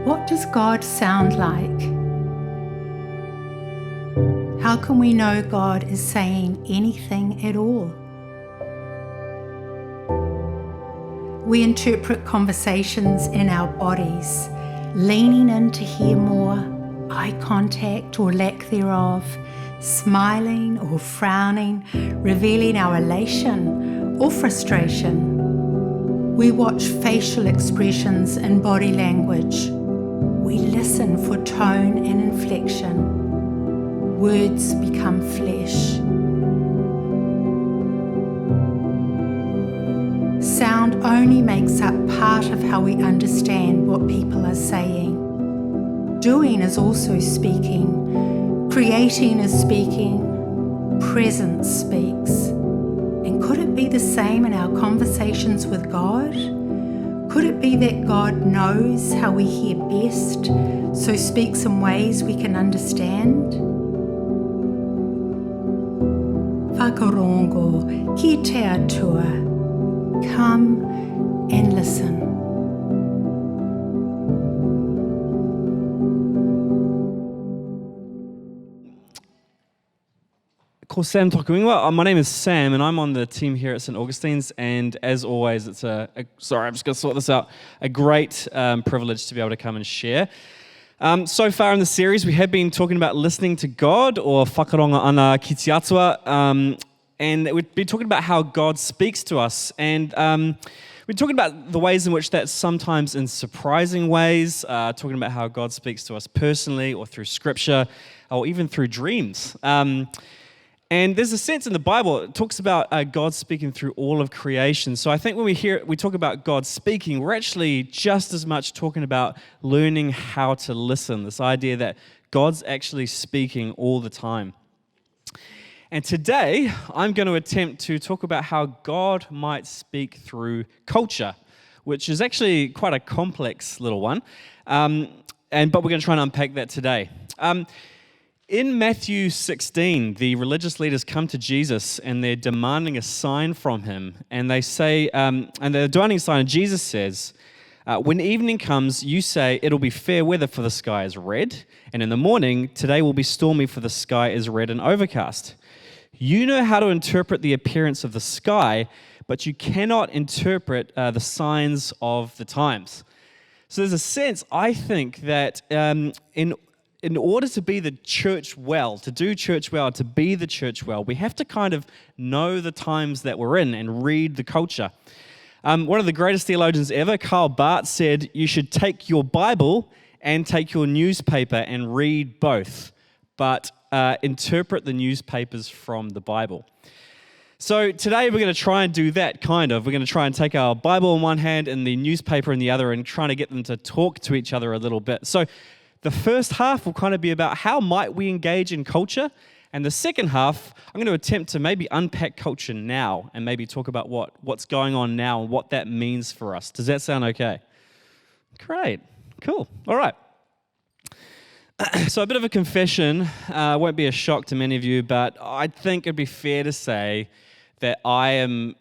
What does God sound like? How can we know God is saying anything at all? We interpret conversations in our bodies, leaning in to hear more, eye contact or lack thereof, smiling or frowning, revealing our elation or frustration. We watch facial expressions and body language. We listen for tone and inflection. Words become flesh. Sound only makes up part of how we understand what people are saying. Doing is also speaking. Creating is speaking. Presence speaks. And could it be the same in our conversations with God? Could it be that God knows how we hear best, so speaks in ways we can understand? Whakarongo, ki te atua. Come and listen. Ko Sam toku ingoa. My name is Sam, and I'm on the team here at St. Augustine's. And as always, it's sorry, I'm just going to sort this out. A great privilege to be able to come and share. So far in the series, we have been talking about listening to God, or whakaronga ana ki te atua. And we've been talking about how God speaks to us. And we're talking about the ways in which that's sometimes in surprising ways, talking about how God speaks to us personally or through scripture or even through dreams. And there's a sense in the Bible, it talks about God speaking through all of creation. So I think when we talk about God speaking, we're actually just as much talking about learning how to listen, this idea that God's actually speaking all the time. And today, I'm going to attempt to talk about how God might speak through culture, which is actually quite a complex little one. But we're going to try and unpack that today. In Matthew 16, the religious leaders come to Jesus and they're demanding a sign from him. And they say, and they're demanding a sign, and Jesus says, when evening comes, you say, it'll be fair weather for the sky is red. And in the morning, today will be stormy for the sky is red and overcast. You know how to interpret the appearance of the sky, but you cannot interpret the signs of the times. So there's a sense, I think, that in order to be the church well, to do church well, to be the church well, we have to kind of know the times that we're in and read the culture. One of the greatest theologians ever, Karl Barth, said you should take your Bible and take your newspaper and read both, but interpret the newspapers from the Bible. So today we're going to try and do that, kind of. We're going to try and take our Bible in one hand and the newspaper in the other and trying to get them to talk to each other a little bit. So the first half will kind of be about how might we engage in culture, and the second half, I'm going to attempt to maybe unpack culture now and maybe talk about what's going on now and what that means for us. Does that sound okay? Great. Cool. All right. So a bit of a confession, won't be a shock to many of you, but I think it'd be fair to say that I'm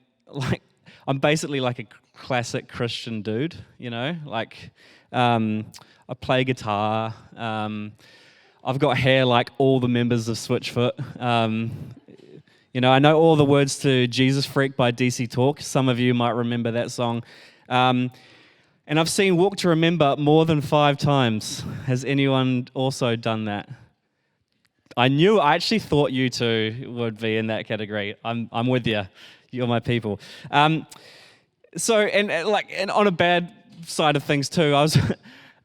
basically like a classic Christian dude, you know, like I play guitar, I've got hair like all the members of Switchfoot, you know, I know all the words to Jesus Freak by DC Talk, some of you might remember that song, and I've seen Walk to Remember more than 5 times. Has anyone also done that? I actually thought you two would be in that category. I'm with you. You're my people. So on a bad side of things too, I was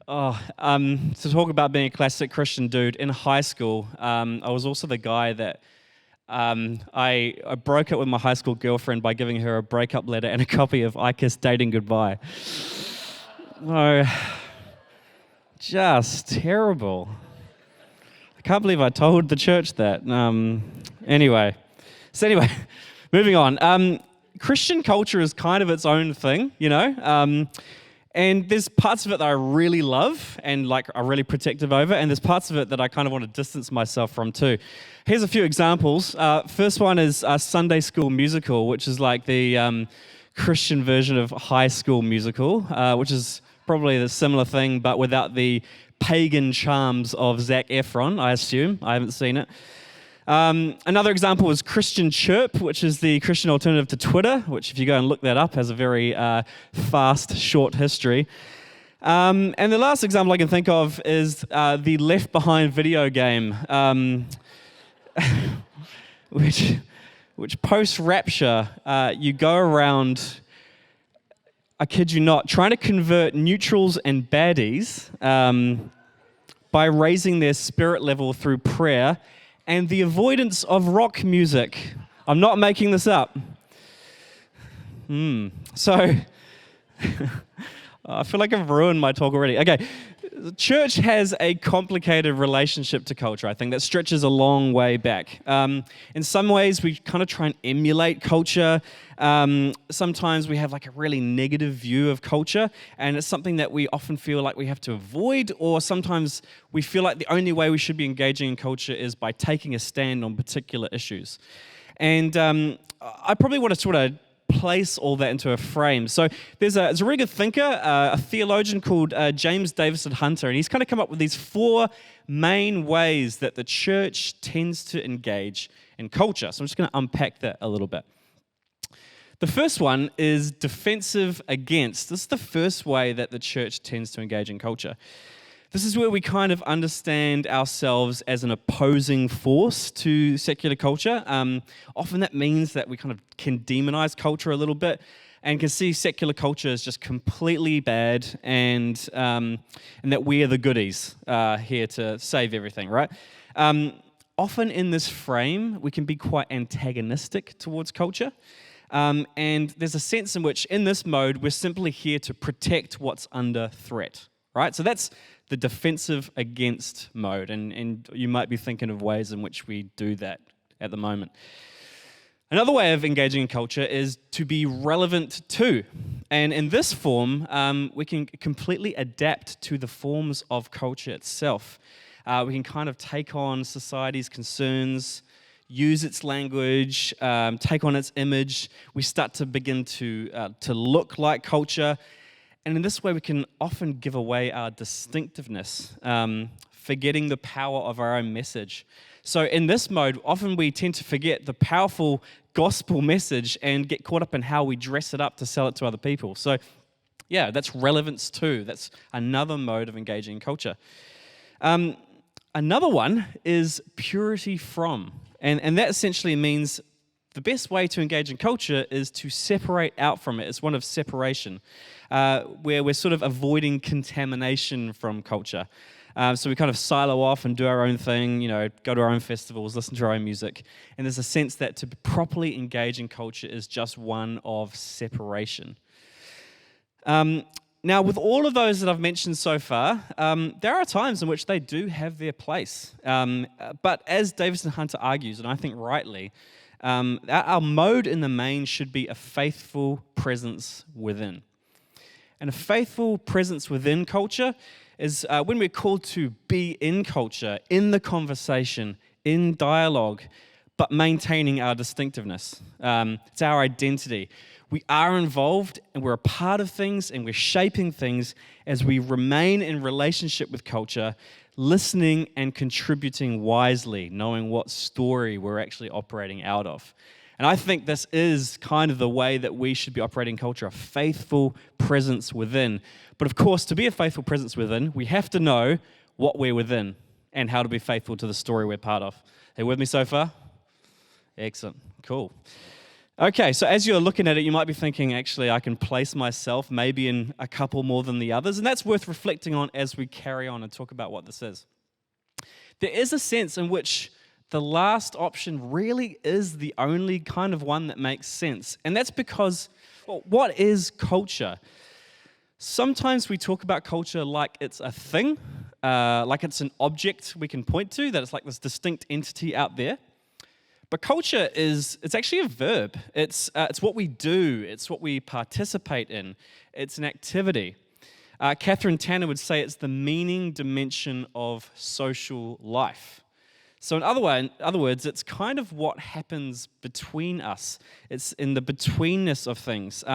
to talk about being a classic Christian dude in high school. I was also the guy that I broke up with my high school girlfriend by giving her a breakup letter and a copy of I Kissed Dating Goodbye. Oh, just terrible. I can't believe I told the church that. Anyway, moving on. Christian culture is kind of its own thing, you know. And there's parts of it that I really love and like are really protective over, and there's parts of it that I kind of want to distance myself from too. Here's a few examples. First one is Sunday School Musical, which is like the Christian version of High School Musical, which is probably the similar thing, but without the pagan charms of Zac Efron, I assume. I haven't seen it. Another example is Christian Chirp, which is the Christian alternative to Twitter, which if you go and look that up has a very fast, short history. And the last example I can think of is the Left Behind video game, which post-rapture, you go around, I kid you not, trying to convert neutrals and baddies by raising their spirit level through prayer and the avoidance of rock music. I'm not making this up. So, I feel like I've ruined my talk already. Okay, the church has a complicated relationship to culture, I think, that stretches a long way back. In some ways, we kind of try and emulate culture. Sometimes we have like a really negative view of culture, and it's something that we often feel like we have to avoid, or sometimes we feel like the only way we should be engaging in culture is by taking a stand on particular issues. And I probably want to sort of place all that into a frame. So there's a really good thinker, a theologian called James Davison Hunter, and he's kind of come up with these 4 main ways that the church tends to engage in culture. So I'm just going to unpack that a little bit. The first one is defensive against. This is the first way that the church tends to engage in culture. This is where we kind of understand ourselves as an opposing force to secular culture. Often that means that we kind of can demonize culture a little bit and can see secular culture as just completely bad and that we are the goodies here to save everything, right? Often in this frame, we can be quite antagonistic towards culture. And there's a sense in which, in this mode, we're simply here to protect what's under threat, right? So that's the defensive against mode, and you might be thinking of ways in which we do that at the moment. Another way of engaging in culture is to be relevant to, and in this form, we can completely adapt to the forms of culture itself. We can kind of take on society's concerns, use its language, take on its image. We start to begin to look like culture. And in this way, we can often give away our distinctiveness, forgetting the power of our own message. So in this mode, often we tend to forget the powerful gospel message and get caught up in how we dress it up to sell it to other people. So yeah, that's relevance too. That's another mode of engaging in culture. Another one is purity from. And that essentially means the best way to engage in culture is to separate out from it. It's one of separation, where we're sort of avoiding contamination from culture. So we kind of silo off and do our own thing, go to our own festivals, listen to our own music. And there's a sense that to properly engage in culture is just one of separation. Now, with all of those that I've mentioned so far, there are times in which they do have their place. But as Davison Hunter argues, and I think rightly, our mode in the main should be a faithful presence within. And a faithful presence within culture is when we're called to be in culture, in the conversation, in dialogue, but maintaining our distinctiveness. It's our identity. We are involved and we're a part of things and we're shaping things as we remain in relationship with culture, listening and contributing wisely, knowing what story we're actually operating out of. And I think this is kind of the way that we should be operating culture, a faithful presence within. But of course, to be a faithful presence within, we have to know what we're within and how to be faithful to the story we're part of. Are you with me so far? Excellent. Cool. Okay, so as you're looking at it, you might be thinking, actually, I can place myself maybe in a couple more than the others, and that's worth reflecting on as we carry on and talk about what this is. There is a sense in which the last option really is the only kind of one that makes sense, and that's because, well, what is culture? Sometimes we talk about culture like it's a thing, like it's an object we can point to, that it's like this distinct entity out there. But culture it's actually a verb. It's what we do. It's what we participate in. It's an activity. Catherine Tanner would say it's the meaning dimension of social life. So in other words, it's kind of what happens between us. It's in the betweenness of things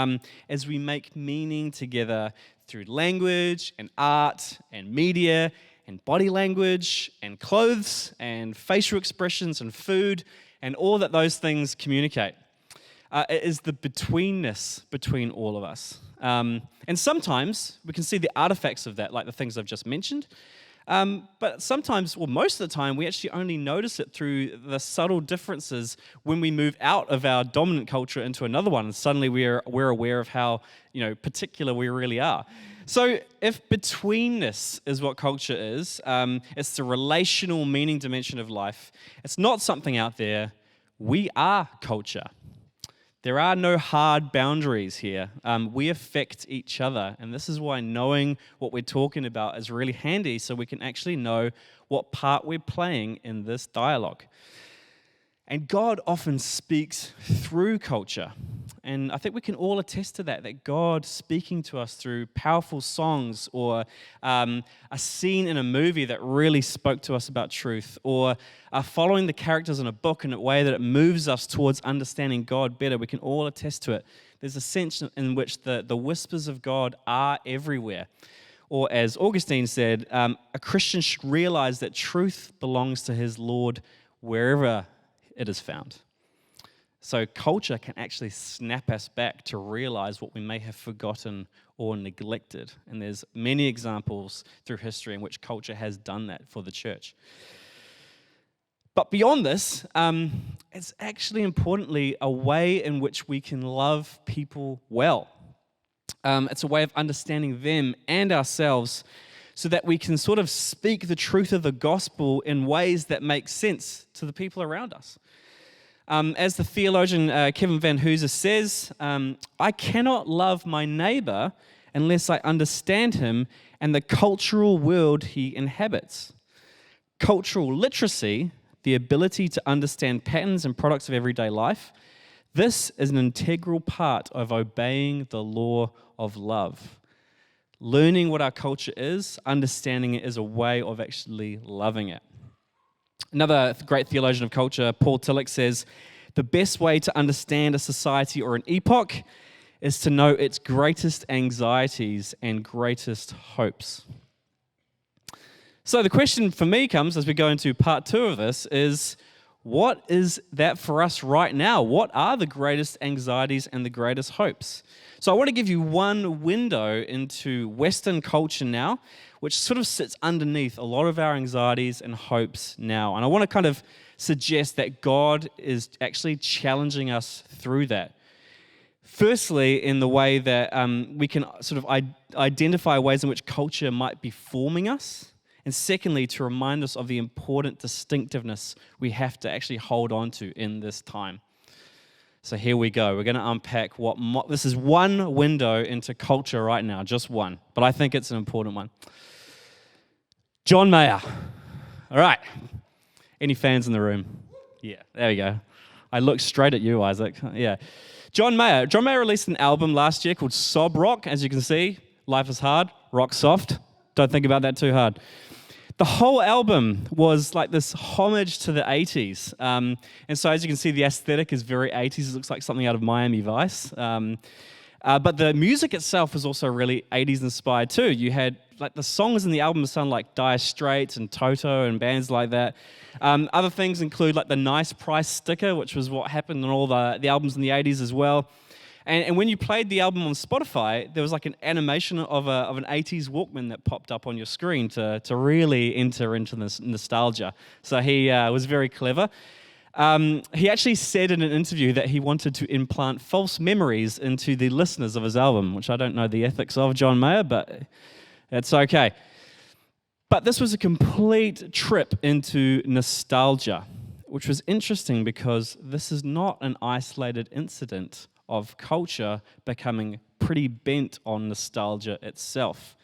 as we make meaning together through language and art and media and body language and clothes and facial expressions and food and all that those things communicate. It is the betweenness between all of us. And sometimes we can see the artifacts of that, like the things I've just mentioned. But sometimes, well, most of the time, we actually only notice it through the subtle differences when we move out of our dominant culture into another one, and suddenly we're aware of how particular we really are. So, if betweenness is what culture is, it's the relational meaning dimension of life. It's not something out there. We are culture. There are no hard boundaries here. We affect each other, and this is why knowing what we're talking about is really handy, so we can actually know what part we're playing in this dialogue. And God often speaks through culture, and I think we can all attest to that God speaking to us through powerful songs or a scene in a movie that really spoke to us about truth, or following the characters in a book in a way that it moves us towards understanding God better. We can all attest to it. There's a sense in which the whispers of God are everywhere. Or as Augustine said, a Christian should realize that truth belongs to his Lord wherever it is found. So culture can actually snap us back to realize what we may have forgotten or neglected. And there's many examples through history in which culture has done that for the church. But beyond this, it's actually importantly a way in which we can love people well. It's a way of understanding them and ourselves so that we can sort of speak the truth of the gospel in ways that make sense to the people around us. As the theologian Kevin Van Hooser says, I cannot love my neighbor unless I understand him and the cultural world he inhabits. Cultural literacy, the ability to understand patterns and products of everyday life, this is an integral part of obeying the law of love. Learning what our culture is, understanding it is a way of actually loving it. Another great theologian of culture, Paul Tillich, says, the best way to understand a society or an epoch is to know its greatest anxieties and greatest hopes. So the question for me comes, as we go into part 2 of this, is what is that for us right now? What are the greatest anxieties and the greatest hopes? So I want to give you one window into Western culture now, which sort of sits underneath a lot of our anxieties and hopes now. And I want to kind of suggest that God is actually challenging us through that. Firstly, in the way that we can sort of identify ways in which culture might be forming us. And secondly, to remind us of the important distinctiveness we have to actually hold on to in this time. So here we go. We're going to unpack this is one window into culture right now, just one. But I think it's an important one. John Mayer. All right. Any fans in the room? Yeah, there we go. I looked straight at you, Isaac. Yeah. John Mayer. John Mayer released an album last year called Sob Rock. As you can see, life is hard, rock soft. Don't think about that too hard. The whole album was like this homage to the 80s. And so as you can see, the aesthetic is very 80s. It looks like something out of Miami Vice. But the music itself was also really 80s inspired too. You had like the songs in the album sound like Dire Straits and Toto and bands like that. Other things include like the Nice Price sticker, which was what happened on all the albums in the 80s as well. And when you played the album on Spotify, there was like an animation of an 80s Walkman that popped up on your screen to really enter into this nostalgia. So he was very clever. He actually said in an interview that he wanted to implant false memories into the listeners of his album, which I don't know the ethics of, John Mayer, but it's okay. But this was a complete trip into nostalgia, which was interesting because this is not an isolated incident of culture becoming pretty bent on nostalgia itself.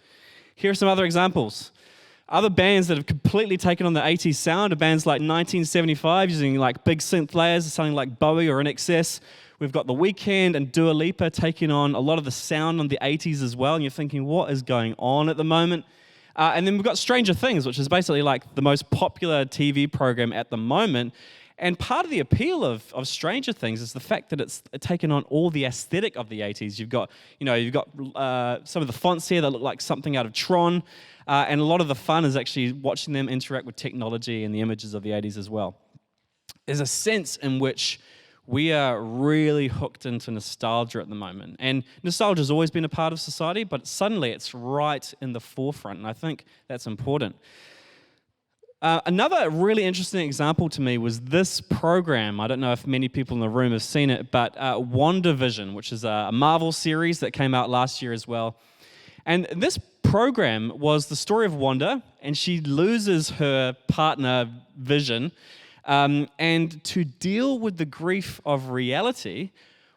Here are some other examples. Other bands that have completely taken on the 80s sound are bands like 1975 using like big synth layers, something like Bowie or INXS. We've got The Weeknd and Dua Lipa taking on a lot of the sound on the 80s as well, and you're thinking, what is going on at the moment? And then we've got Stranger Things, which is basically like the most popular TV program at the moment. And part of the appeal of Stranger Things is the fact that it's taken on all the aesthetic of the 80s. You've got some of the fonts here that look like something out of Tron, and a lot of the fun is actually watching them interact with technology and the images of the 80s as well. There's a sense in which we are really hooked into nostalgia at the moment. And nostalgia has always been a part of society, but suddenly it's right in the forefront, and I think that's important. Another really interesting example to me was this program. I don't know if many people in the room have seen it, but WandaVision, which is a Marvel series that came out last year as well. And this program was the story of Wanda, and she loses her partner, Vision. And to deal with the grief of reality,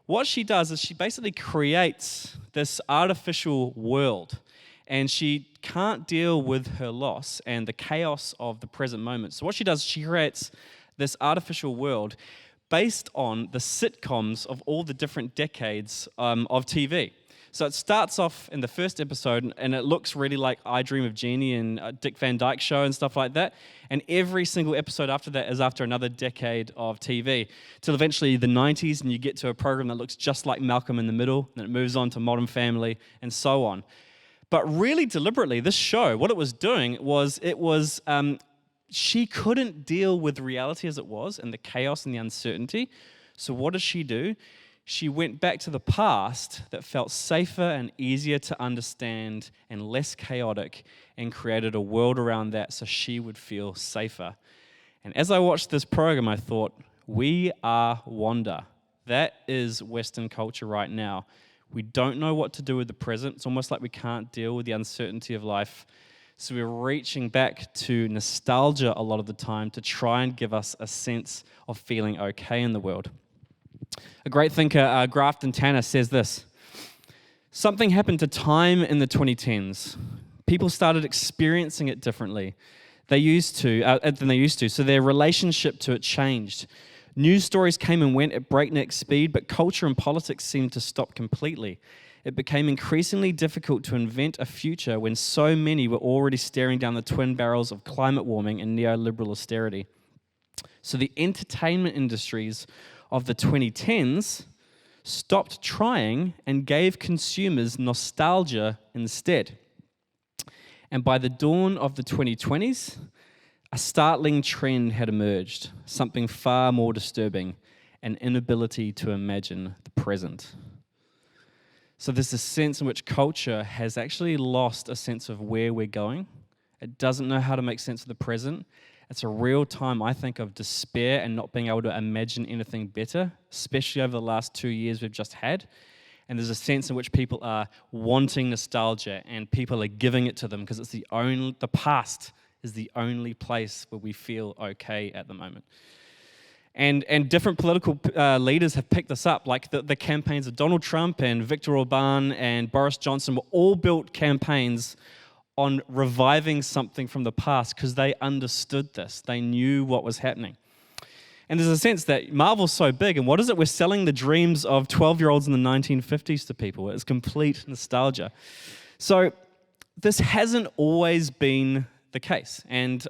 what she does is she basically creates this artificial world. And she can't deal with her loss and the chaos of the present moment. So what she does, she creates this artificial world based on the sitcoms of all the different decades of TV. So it starts off in the first episode, and it looks really like I Dream of Jeannie and Dick Van Dyke Show and stuff like that. And every single episode after that is after another decade of TV, till eventually the 90s, and you get to a program that looks just like Malcolm in the Middle, and it moves on to Modern Family, and so on. But really deliberately, this show, what it was doing was she couldn't deal with reality as it was and the chaos and the uncertainty. So what does she do? She went back to the past that felt safer and easier to understand and less chaotic, and created a world around that so she would feel safer. And as I watched this program, I thought, we are Wanda. That is Western culture right now. We don't know what to do with the present. It's almost like we can't deal with the uncertainty of life. So we're reaching back to nostalgia a lot of the time to try and give us a sense of feeling okay in the world. A great thinker, Grafton Tanner, says this: something happened to time in the 2010s. People started experiencing it differently than they used to, so their relationship to it changed. News stories came and went at breakneck speed, but culture and politics seemed to stop completely. It became increasingly difficult to invent a future when so many were already staring down the twin barrels of climate warming and neoliberal austerity. So the entertainment industries of the 2010s stopped trying and gave consumers nostalgia instead. And by the dawn of the 2020s, a startling trend had emerged, something far more disturbing, an inability to imagine the present. So there's this sense in which culture has actually lost a sense of where we're going. It doesn't know how to make sense of the present. It's a real time, I think, of despair and not being able to imagine anything better, especially over the last 2 years we've just had. And there's a sense in which people are wanting nostalgia, and people are giving it to them because it's the past is the only place where we feel okay at the moment. And different political leaders have picked this up, like the campaigns of Donald Trump and Viktor Orban and Boris Johnson were all built campaigns on reviving something from the past because they understood this. They knew what was happening. And there's a sense that Marvel's so big, and what is it? We're selling the dreams of 12-year-olds in the 1950s to people. It's complete nostalgia. So this hasn't always been the case. And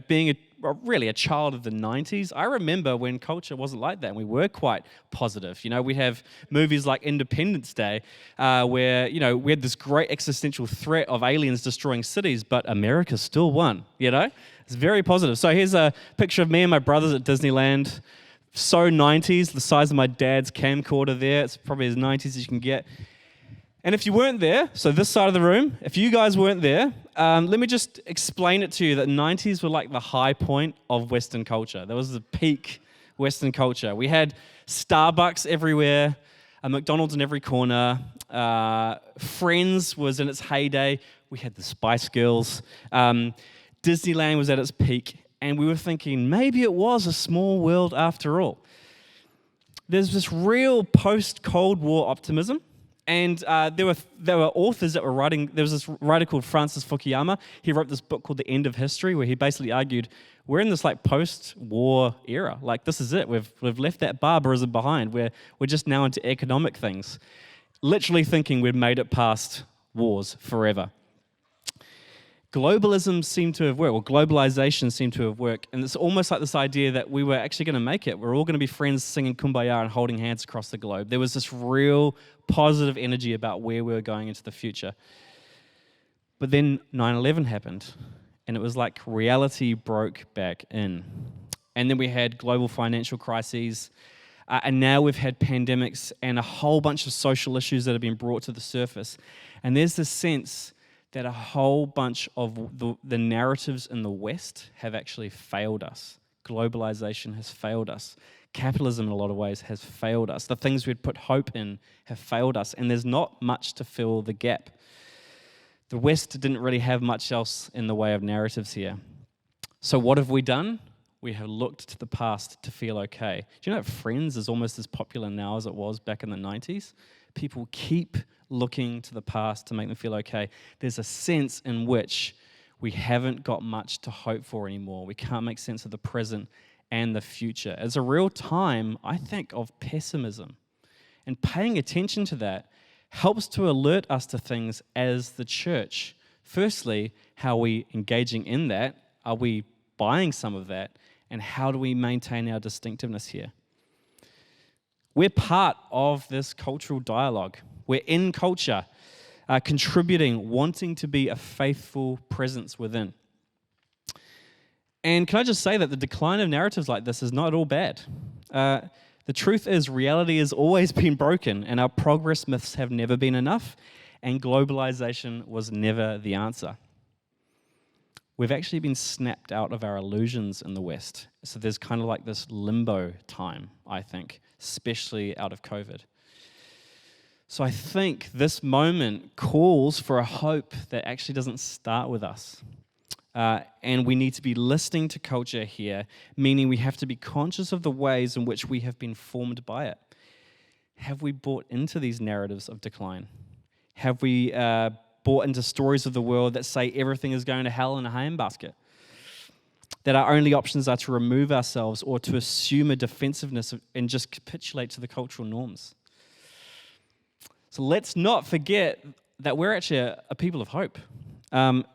being really a child of the 90s, I remember when culture wasn't like that, and we were quite positive. We have movies like Independence Day, where we had this great existential threat of aliens destroying cities, but America still won. It's very positive. So here's a picture of me and my brothers at Disneyland. So 90s, the size of my dad's camcorder there. It's probably as 90s as you can get. And if you weren't there, so this side of the room, if you guys weren't there, let me just explain it to you that 90s were like the high point of Western culture. That was the peak Western culture. We had Starbucks everywhere, a McDonald's in every corner. Friends was in its heyday. We had the Spice Girls. Disneyland was at its peak. And we were thinking, maybe it was a small world after all. There's this real post-Cold War optimism. And there were authors that were writing. There was this writer called Francis Fukuyama. He wrote this book called The End of History, where he basically argued, we're in this like post-war era. Like, this is it. We've left that barbarism behind. We're just now into economic things. Literally thinking we'd made it past wars forever. Globalism seemed to have worked, or globalization seemed to have worked, and it's almost like this idea that we were actually going to make it. We're all going to be friends singing Kumbaya and holding hands across the globe. There was this real positive energy about where we were going into the future. But then 9/11 happened, and it was like reality broke back in. And then we had global financial crises, and now we've had pandemics and a whole bunch of social issues that have been brought to the surface. And there's this sense that a whole bunch of the narratives in the West have actually failed us. Globalization has failed us. Capitalism in a lot of ways has failed us. The things we'd put hope in have failed us, and there's not much to fill the gap. The West didn't really have much else in the way of narratives here. So what have we done? We have looked to the past to feel okay. Do you know that Friends is almost as popular now as it was back in the 90s? People keep looking to the past to make them feel okay. There's a sense in which we haven't got much to hope for anymore. We can't make sense of the present and the future. It's a real time, I think, of pessimism. And paying attention to that helps to alert us to things as the church. Firstly, how are we engaging in that? Are we buying some of that? And how do we maintain our distinctiveness here? We're part of this cultural dialogue. We're in culture, contributing, wanting to be a faithful presence within. And can I just say that the decline of narratives like this is not at all bad. The truth is, reality has always been broken, and our progress myths have never been enough, and globalization was never the answer. We've actually been snapped out of our illusions in the West. So there's kind of like this limbo time, I think, especially out of COVID. So I think this moment calls for a hope that actually doesn't start with us. And we need to be listening to culture here, meaning we have to be conscious of the ways in which we have been formed by it. Have we bought into these narratives of decline? Have we bought into stories of the world that say everything is going to hell in a handbasket? That our only options are to remove ourselves or to assume a defensiveness and just capitulate to the cultural norms? So let's not forget that we're actually a people of hope. And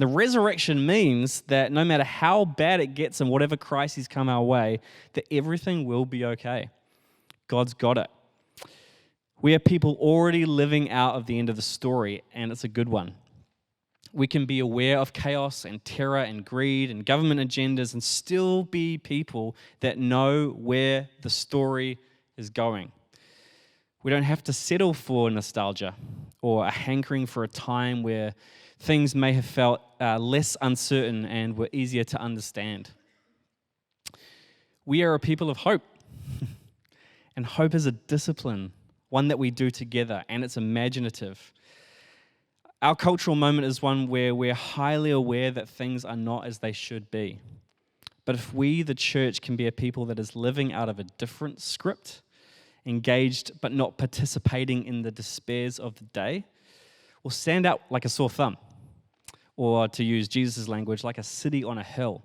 the resurrection means that no matter how bad it gets and whatever crises come our way, that everything will be okay. God's got it. We are people already living out of the end of the story, and it's a good one. We can be aware of chaos and terror and greed and government agendas and still be people that know where the story is going. We don't have to settle for nostalgia or a hankering for a time where things may have felt less uncertain and were easier to understand. We are a people of hope. And hope is a discipline, one that we do together, and it's imaginative. Our cultural moment is one where we're highly aware that things are not as they should be. But if we, the church, can be a people that is living out of a different script, engaged but not participating in the despairs of the day, we'll stand out like a sore thumb. Or to use Jesus' language, like a city on a hill.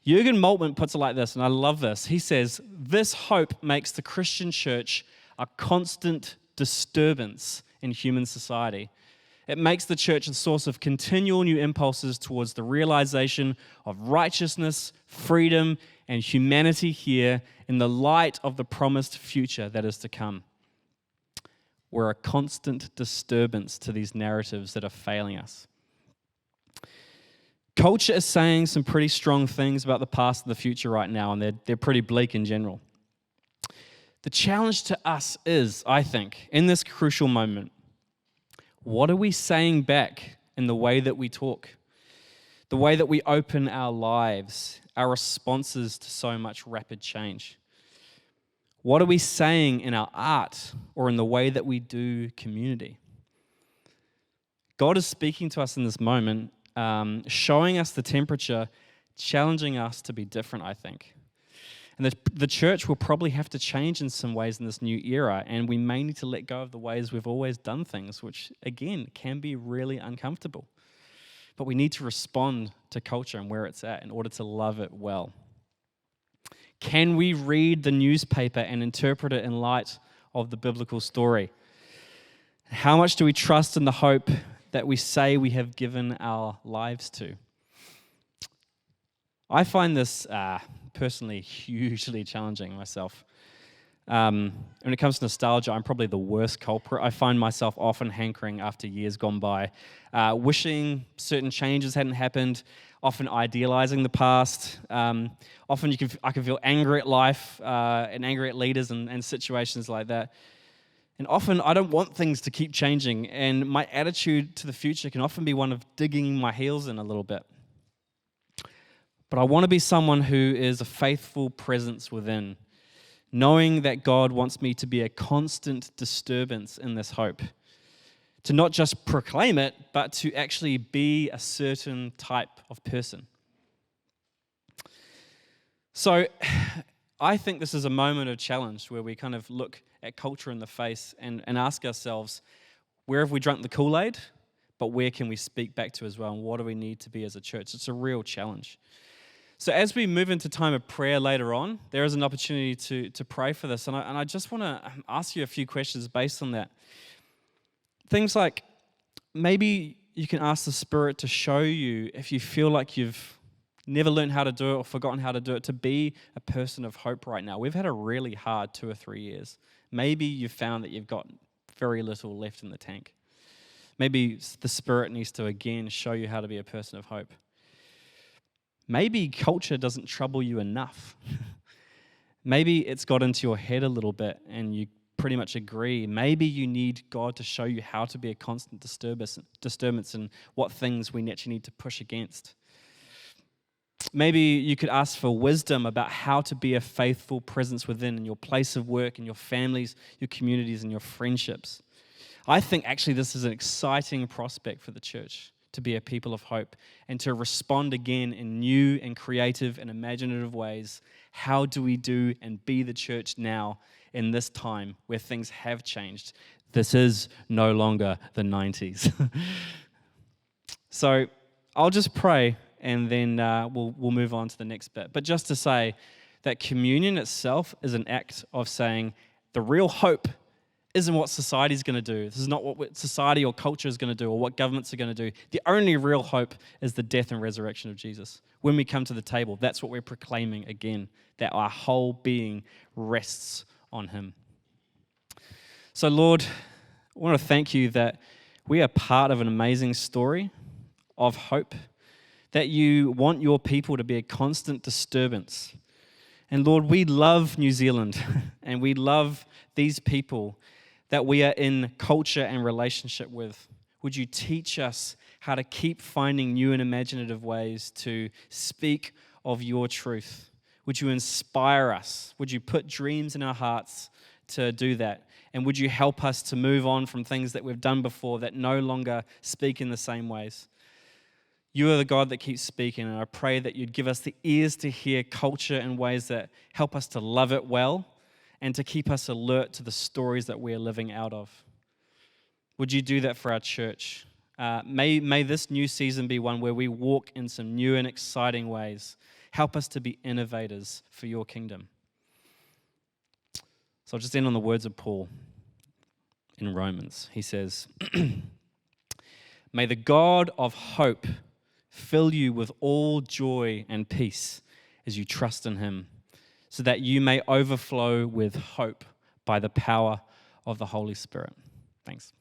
Jürgen Moltmann puts it like this, and I love this. He says, this hope makes the Christian church a constant disturbance in human society. It makes the church a source of continual new impulses towards the realization of righteousness, freedom, and humanity here in the light of the promised future that is to come. We're a constant disturbance to these narratives that are failing us. Culture is saying some pretty strong things about the past and the future right now, and they're pretty bleak in general. The challenge to us is, I think, in this crucial moment, what are we saying back in the way that we talk? The way that we open our lives, our responses to so much rapid change? What are we saying in our art or in the way that we do community? God is speaking to us in this moment, showing us the temperature, challenging us to be different, I think. And the church will probably have to change in some ways in this new era, and we may need to let go of the ways we've always done things, which, again, can be really uncomfortable. But we need to respond to culture and where it's at in order to love it well. Can we read the newspaper and interpret it in light of the biblical story? How much do we trust in the hope that we say we have given our lives to. I find this personally hugely challenging myself. When it comes to nostalgia, I'm probably the worst culprit. I find myself often hankering after years gone by, wishing certain changes hadn't happened, often idealizing the past. Often I can feel angry at life and angry at leaders and situations like that. And often I don't want things to keep changing, and my attitude to the future can often be one of digging my heels in a little bit. But I want to be someone who is a faithful presence within, knowing that God wants me to be a constant disturbance in this hope. To not just proclaim it, but to actually be a certain type of person. So I think this is a moment of challenge where we kind of look at culture in the face and ask ourselves, where have we drunk the Kool-Aid? But where can we speak back to as well? And what do we need to be as a church? It's a real challenge. So as we move into time of prayer later on, there is an opportunity to pray for this. And I just want to ask you a few questions based on that. Things like, maybe you can ask the Spirit to show you if you feel like you've never learned how to do it or forgotten how to do it, to be a person of hope right now. We've had a really hard 2 or 3 years. Maybe you've found that you've got very little left in the tank. Maybe the Spirit needs to again show you how to be a person of hope. Maybe culture doesn't trouble you enough. Maybe it's got into your head a little bit and you pretty much agree. Maybe you need God to show you how to be a constant disturbance and what things we actually need to push against. Maybe you could ask for wisdom about how to be a faithful presence within in your place of work, in your families, your communities, and your friendships. I think actually this is an exciting prospect for the church, to be a people of hope and to respond again in new and creative and imaginative ways. How do we do and be the church now in this time where things have changed? This is no longer the 90s. So I'll just pray and then we'll move on to the next bit. But just to say that communion itself is an act of saying the real hope isn't what society's going to do. This is not what society or culture is going to do or what governments are going to do. The only real hope is the death and resurrection of Jesus. When we come to the table, that's what we're proclaiming again, that our whole being rests on him. So Lord, I want to thank you that we are part of an amazing story of hope, that you want your people to be a constant disturbance. And Lord, we love New Zealand and we love these people that we are in culture and relationship with. Would you teach us how to keep finding new and imaginative ways to speak of your truth? Would you inspire us? Would you put dreams in our hearts to do that? And would you help us to move on from things that we've done before that no longer speak in the same ways? You are the God that keeps speaking, and I pray that you'd give us the ears to hear culture in ways that help us to love it well and to keep us alert to the stories that we're living out of. Would you do that for our church? May this new season be one where we walk in some new and exciting ways. Help us to be innovators for your kingdom. So I'll just end on the words of Paul in Romans. He says, "May the God of hope fill you with all joy and peace as you trust in him, so that you may overflow with hope by the power of the Holy Spirit." Thanks.